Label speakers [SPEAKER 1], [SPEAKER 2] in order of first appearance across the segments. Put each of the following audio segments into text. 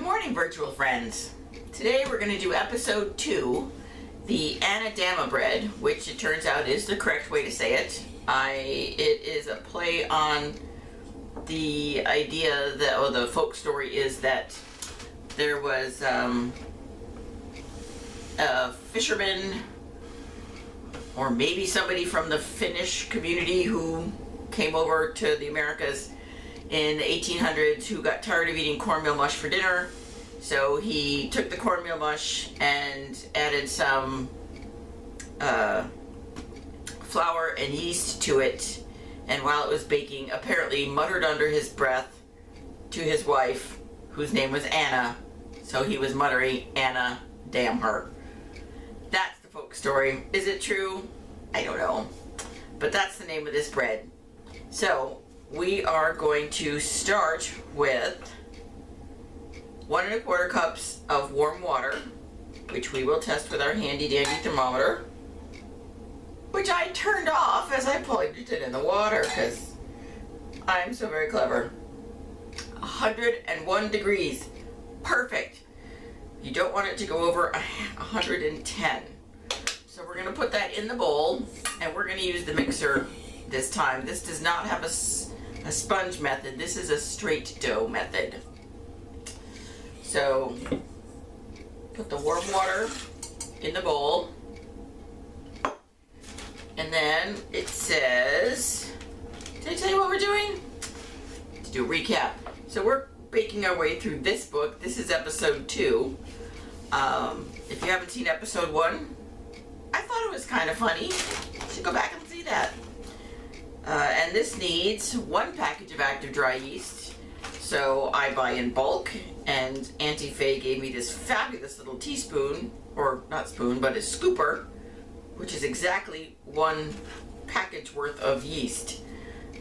[SPEAKER 1] morning, virtual friends. Today we're going to do episode 2, the Anadama bread, which it turns out is the correct way to say it. It is a play on the idea that, or the folk story is that there was a fisherman, or maybe somebody from the Finnish community who came over to the Americas in the 1800s who got tired of eating cornmeal mush for dinner. So he took the cornmeal mush and added some flour and yeast to it, and while it was baking, apparently muttered under his breath to his wife, whose name was Anna. So he was muttering, "Anna, damn her." That's the folk story. Is it true? I don't know. But that's the name of this bread. So we are going to start with 1 1/4 cups of warm water, which we will test with our handy dandy thermometer, which I turned off as I plugged it in the water because I'm so very clever. 101 degrees. Perfect. You don't want it to go over 110. So we're going to put that in the bowl, and we're going to use the mixer this time. This does not have a sponge method. This is a straight dough method. So put the warm water in the bowl, and then it says, did I tell you what we're doing? To do a recap. So we're baking our way through this book. This is episode 2. If you haven't seen episode 1, I thought it was kind of funny. You should go back and see that. And this needs 1 package of active dry yeast. So I buy in bulk, and Auntie Faye gave me this fabulous little teaspoon, or not spoon, but a scooper, which is exactly 1 package worth of yeast.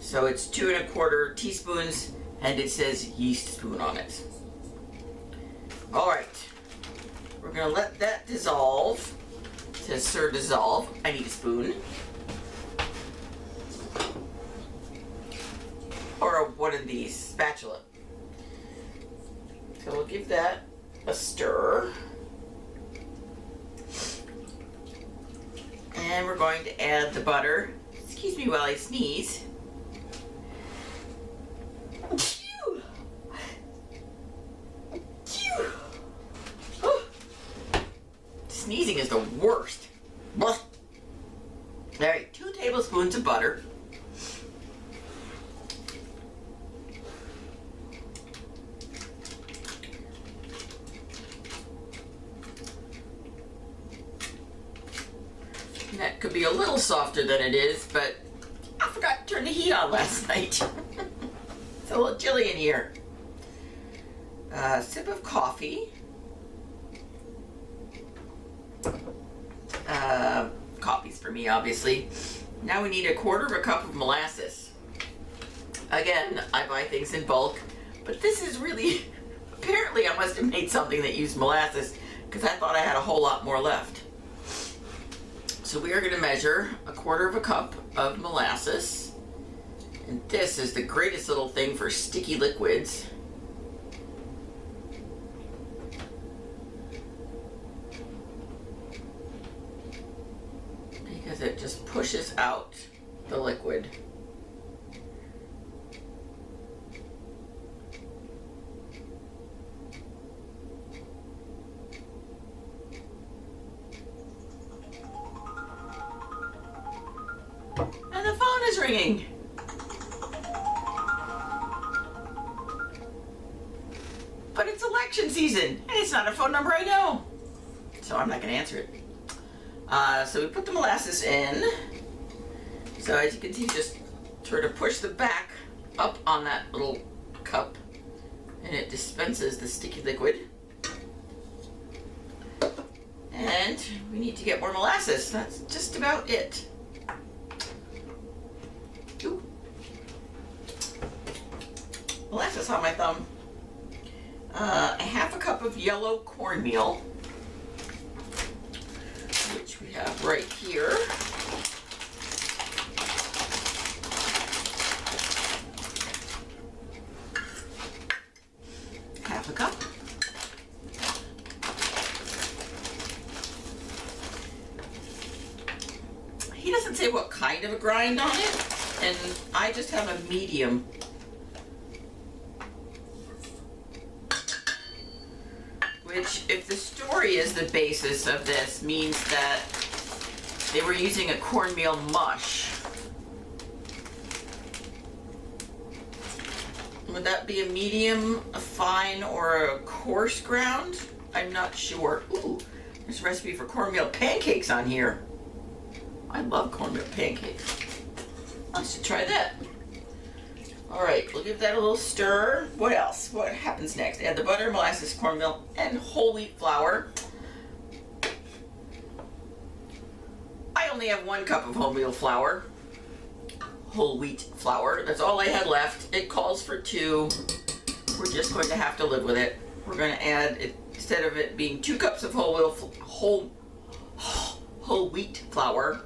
[SPEAKER 1] So it's 2 1/4 teaspoons, and it says yeast spoon on it. All right, we're gonna let that dissolve. It says sir dissolve. I need a spoon. Or one of these, spatula. So we'll give that a stir. And we're going to add the butter. Excuse me while I sneeze. Sneezing is the worst. All right, 2 tablespoons of butter. That could be a little softer than it is, but I forgot to turn the heat on last night. It's a little chilly in here. A sip of coffee. Coffee's for me, obviously. Now we need 1/4 cup of molasses. Again, I buy things in bulk, but this is really, apparently I must have made something that used molasses because I thought I had a whole lot more left. So we are going to measure 1/4 cup of molasses, and this is the greatest little thing for sticky liquids. Because it just pushes out the liquid. And the phone is ringing. But it's election season, and it's not a phone number I know. So I'm not going to answer it. So we put the molasses in. So as you can see, just sort of push the back up on that little cup, and it dispenses the sticky liquid. And we need to get more molasses. That's just about it. Ooh. Molasses on my thumb. 1/2 cup of yellow cornmeal, which we have right here. Half a cup. doesn't say what kind of a grind on it, and I just have a medium. Which, if the story is the basis of this, means that they were using a cornmeal mush. Would that be a medium, a fine, or a coarse ground? I'm not sure. Ooh, there's a recipe for cornmeal pancakes on here. I love cornmeal pancakes. I should try that. All right, we'll give that a little stir. What else? What happens next? Add the butter, molasses, cornmeal, and whole wheat flour. I only have 1 cup of whole wheat flour. Whole wheat flour. That's all I had left. It calls for 2. We're just going to have to live with it. We're going to add, instead of it being 2 cups of whole wheat flour,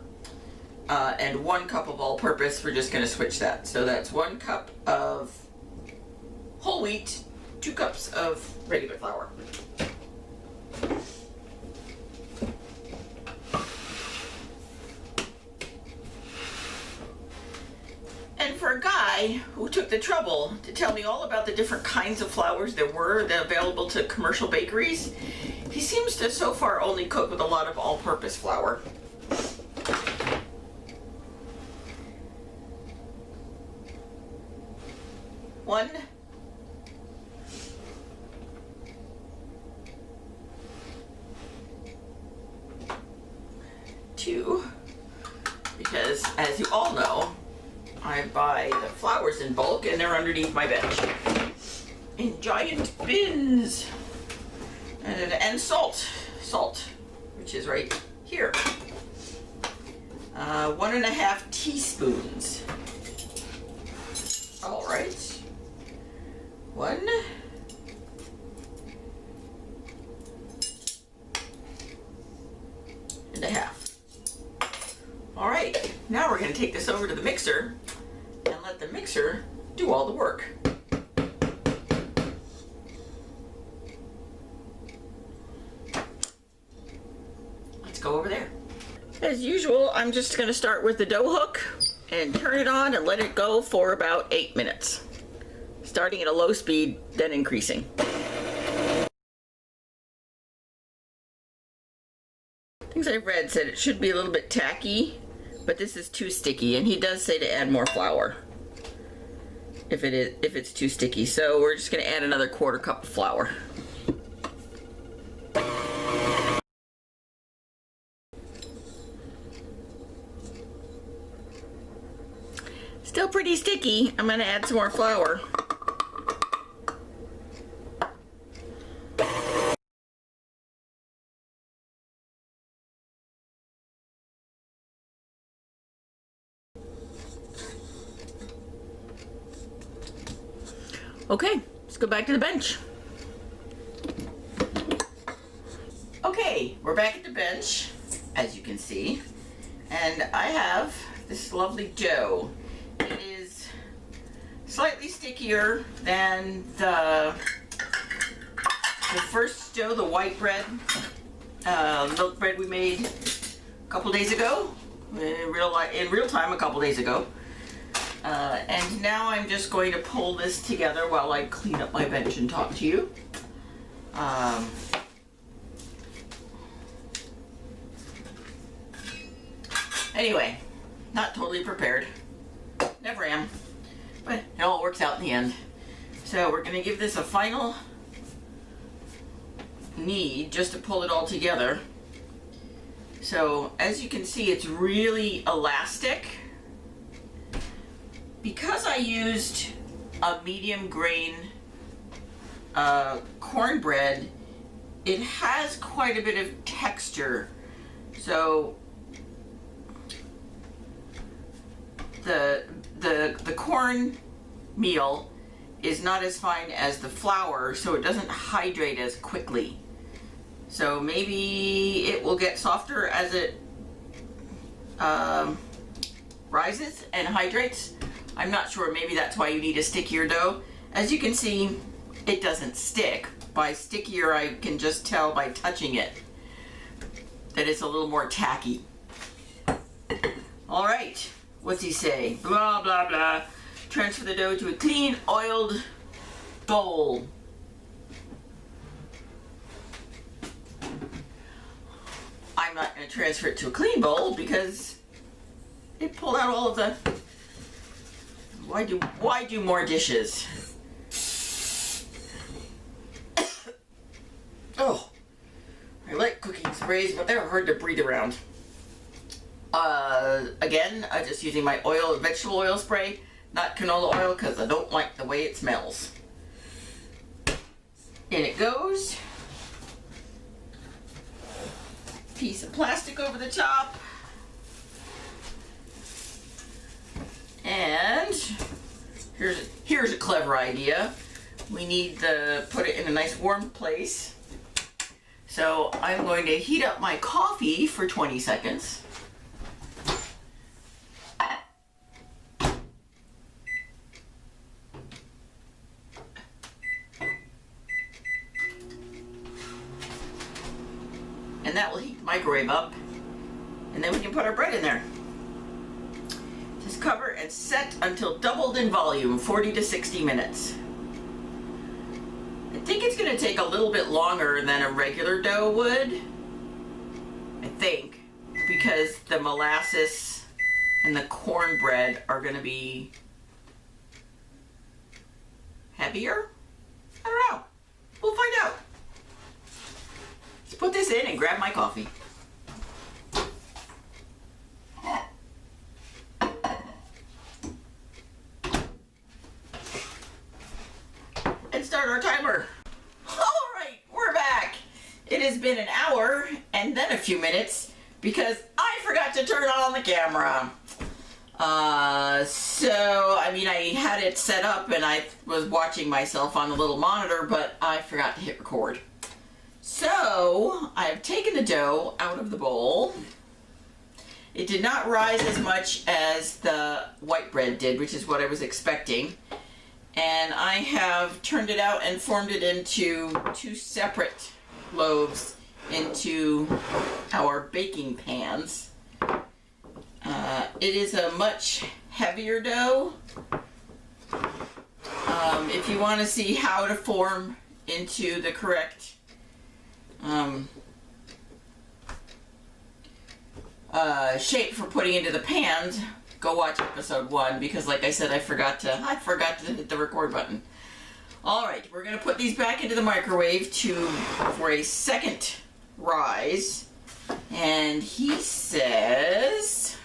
[SPEAKER 1] and 1 cup of all-purpose, we're just going to switch that. So that's 1 cup of whole wheat, 2 cups of regular flour. And for a guy who took the trouble to tell me all about the different kinds of flours there were that available to commercial bakeries, he seems to so far only cook with a lot of all-purpose flour. One, 2, because as you all know, I buy the flours in bulk and they're underneath my bench in giant bins. And salt, which is right here. 1.5 teaspoons. All right. 1. and a half. All right, now we're going to take this over to the mixer and let the mixer do all the work. Let's go over there. As usual, I'm just going to start with the dough hook and turn it on and let it go for about 8 minutes. Starting at a low speed, then increasing. Things I've read said it should be a little bit tacky, but this is too sticky, and he does say to add more flour if it's too sticky. So we're just going to add another 1/4 cup of flour. Still pretty sticky. I'm going to add some more flour. Okay, let's go back to the bench. Okay, we're back at the bench, as you can see, and I have this lovely dough. It is slightly stickier than the first dough, the white bread, milk bread we made a couple days ago, in real time a couple days ago. And now I'm just going to pull this together while I clean up my bench and talk to you. Anyway, not totally prepared. Never am. But it all works out in the end. So we're going to give this a final knead just to pull it all together. So as you can see, it's really elastic. Because I used a medium grain cornbread, it has quite a bit of texture. So the corn meal is not as fine as the flour, so it doesn't hydrate as quickly. So maybe it will get softer as it rises and hydrates. I'm not sure, maybe that's why you need a stickier dough. As you can see, it doesn't stick. By stickier, I can just tell by touching it that it's a little more tacky. All right, what's he say? Blah, blah, blah. Transfer the dough to a clean, oiled bowl. I'm not going to transfer it to a clean bowl because it pulled out all of the... Why do more dishes? Oh, I like cooking sprays, but they're hard to breathe around. Again, I'm just using my vegetable oil spray, not canola oil, because I don't like the way it smells. In it goes. Piece of plastic over the top. And here's a clever idea. We need to put it in a nice warm place. So I'm going to heat up my coffee for 20 seconds. And that will heat the microwave up. And then we can put our bread in there. Just cover and set until doubled in volume, 40 to 60 minutes. I think it's going to take a little bit longer than a regular dough would. I think. Because the molasses and the cornbread are going to be heavier? I don't know. We'll find out. Let's put this in and grab my coffee. And start our timer. Alright, we're back. It has been an hour and then a few minutes because I forgot to turn on the camera. I had it set up and I was watching myself on the little monitor, but I forgot to hit record. So, I have taken the dough out of the bowl. It did not rise as much as the white bread did, which is what I was expecting. And I have turned it out and formed it into 2 separate loaves into our baking pans. It is a much heavier dough. If you want to see how to form into the correct shape for putting into the pans, go watch episode 1 because, like I said, I forgot to hit the record button. All right, we're gonna put these back into the microwave for a second rise, and he says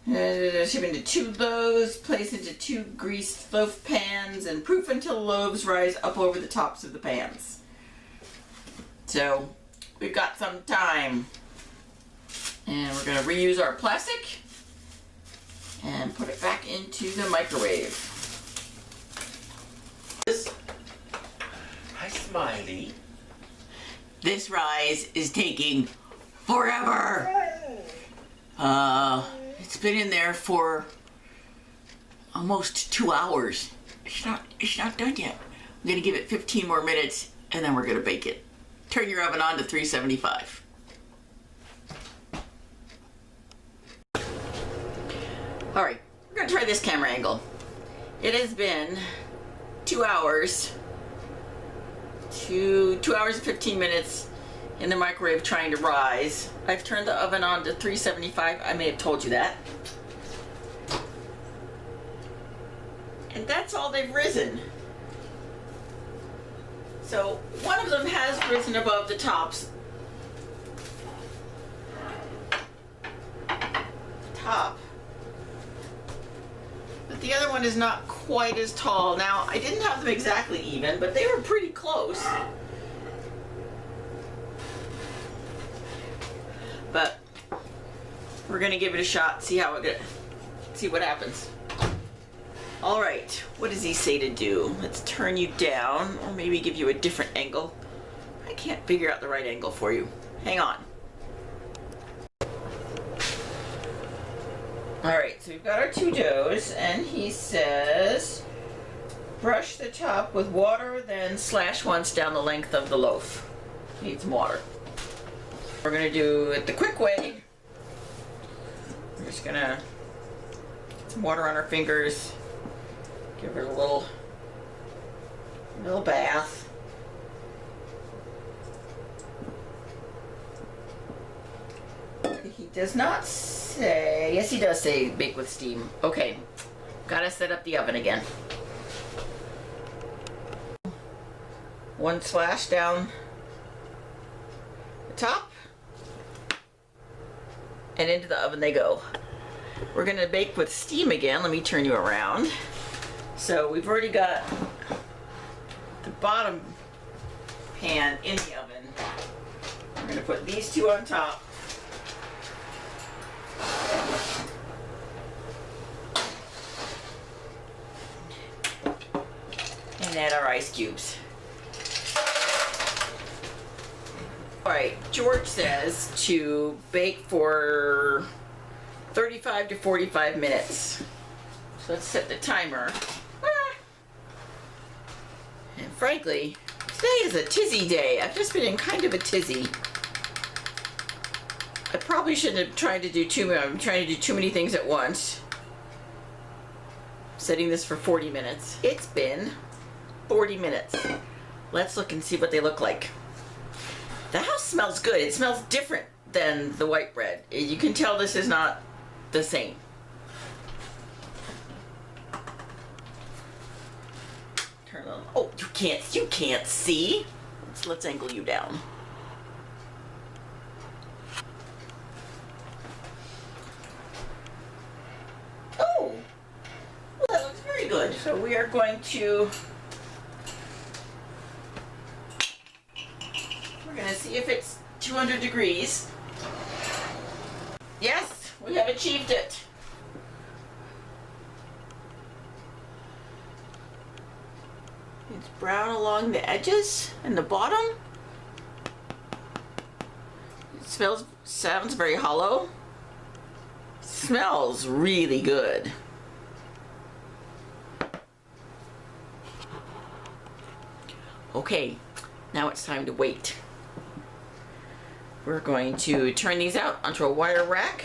[SPEAKER 1] ship into 2 loaves, place into 2 greased loaf pans, and proof until loaves rise up over the tops of the pans. So we've got some time, and we're gonna reuse our plastic and put it back into the microwave.
[SPEAKER 2] Hi, Smiley.
[SPEAKER 1] This rise is taking forever. It's been in there for almost 2 hours. It's not done yet. I'm gonna give it 15 more minutes and then we're gonna bake it. Turn your oven on to 375. All right, we're gonna try this camera angle. It has been 2 hours, 2 hours and 15 minutes in the microwave trying to rise. I've turned the oven on to 375. I may have told you that. And that's all they've risen. So one of them has risen above the tops. Top. But the other one is not quite as tall. Now, I didn't have them exactly even, but they were pretty close. But we're gonna give it a shot, see what happens. All right, what does he say to do? Let's turn you down, or maybe give you a different angle. I can't figure out the right angle for you. Hang on. All right, so we've got our 2 doughs, and he says, brush the top with water, then slash once down the length of the loaf. Need some water. We're gonna do it the quick way. We're just gonna get some water on our fingers, give her a little bath. He does not say, yes he does say bake with steam. Okay, gotta set up the oven again. One slash down the top, and into the oven they go. We're gonna bake with steam again. Let me turn you around. So we've already got the bottom pan in the oven. We're gonna put these two on top. And add our ice cubes. Alright, George says to bake for 35 to 45 minutes. So let's set the timer. And frankly, today is a tizzy day. I've just been in kind of a tizzy. I probably shouldn't have tried to do I'm trying to do too many things at once. Setting this for 40 minutes. It's been 40 minutes. Let's look and see what they look like. The house smells good. It smells different than the white bread. You can tell this is not the same. Turn on. Oh, you can't see. Let's angle you down. Oh, well, that looks very good. So we are going to. We're gonna see if it's 200 degrees. Yes, we have achieved it. It's brown along the edges and the bottom. It sounds very hollow. Smells really good. Okay, now it's time to wait. We're going to turn these out onto a wire rack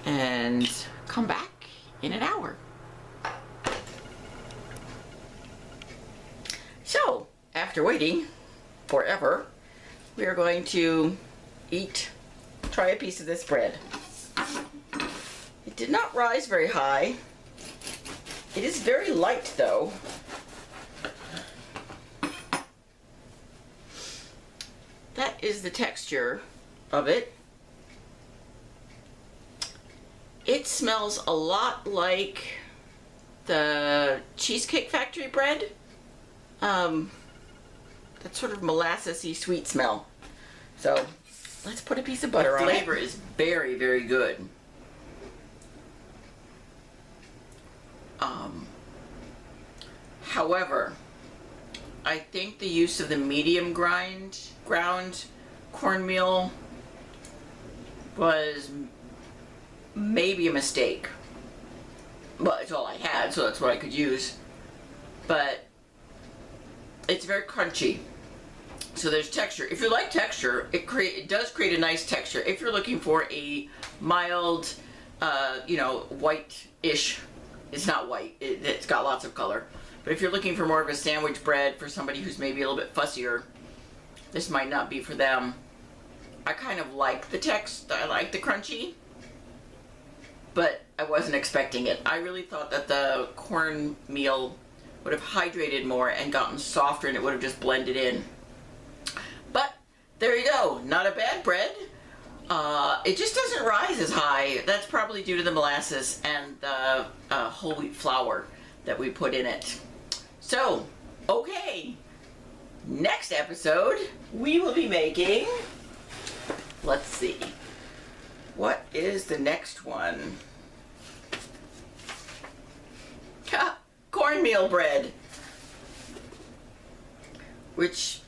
[SPEAKER 1] and come back in an hour. So, after waiting forever, we are going to try a piece of this bread. It did not rise very high. It is very light though. That is the texture of it. It smells a lot like the Cheesecake Factory bread. That sort of molasses-y sweet smell. So let's put a piece of butter on it. The flavor is very, very good. However, I think the use of the medium ground cornmeal was maybe a mistake. Well, it's all I had, so that's what I could use. But it's very crunchy. So there's texture. If you like texture, it does create a nice texture. If you're looking for a mild, white-ish, it's not white. It's got lots of color. But if you're looking for more of a sandwich bread for somebody who's maybe a little bit fussier, this might not be for them. I kind of like the I like the crunchy, but I wasn't expecting it. I really thought that the cornmeal would have hydrated more and gotten softer and it would have just blended in. But there you go, not a bad bread. It just doesn't rise as high. That's probably due to the molasses and the whole wheat flour that we put in it. So, okay, next episode we will be making, let's see, what is the next one? Cornmeal bread, which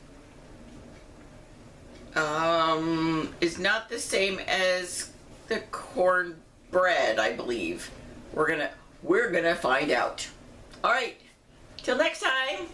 [SPEAKER 1] is not the same as the corn bread, I believe. We're gonna find out. All right, till next time.